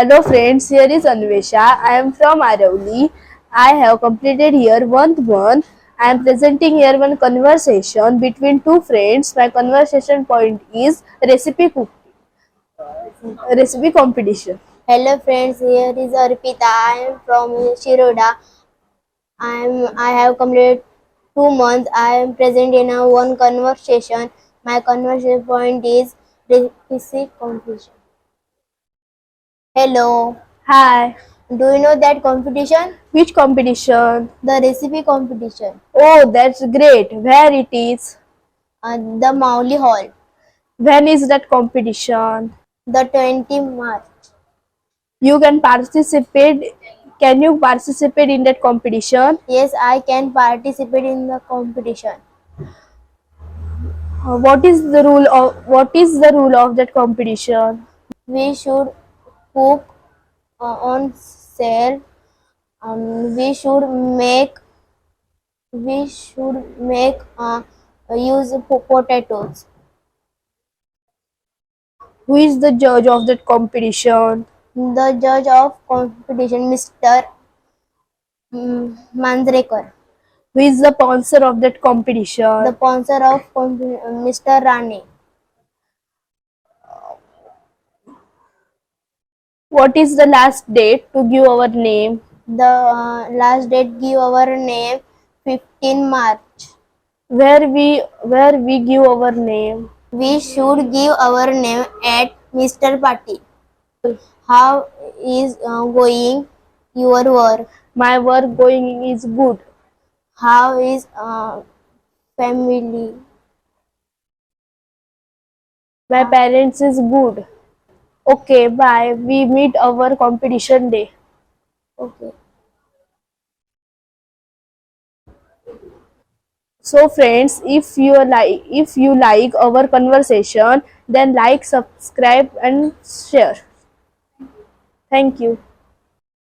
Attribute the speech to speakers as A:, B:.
A: Hello friends, here is Anvesha. I am from Aravali. I have completed year 1. I am presenting here one conversation between two friends. My conversation point is recipe competition.
B: Hello friends, here is Arpita. I am from Shiroda. I have completed 2 months. I am present in a one conversation. My conversation point is recipe competition. Hello.
A: Hi.
B: Do you know that competition?
A: Which competition?
B: The recipe competition.
A: Oh, that's great. Where it is?
B: The Mauli Hall.
A: When is that competition?
B: The 20th March.
A: You can participate. Can you participate in that competition?
B: Yes, I can participate in the competition.
A: What is the rule of that competition?
B: We should cook on sale. We should make use potatoes.
A: Who is the judge of that competition?
B: The judge of competition, Mr. Manjrekar.
A: Who is the sponsor of that competition?
B: The sponsor of Mr. Rani.
A: What is the last date to give our name?
B: The last date give our name 15 March.
A: Where we give our name?
B: We should give our name at Mr. Pati. How is going your work?
A: My work going is good.
B: How is family?
A: My parents is good. Okay, bye. We meet our competition day.
B: Okay.
A: So friends, if you like our conversation, then like, subscribe and share. Thank you.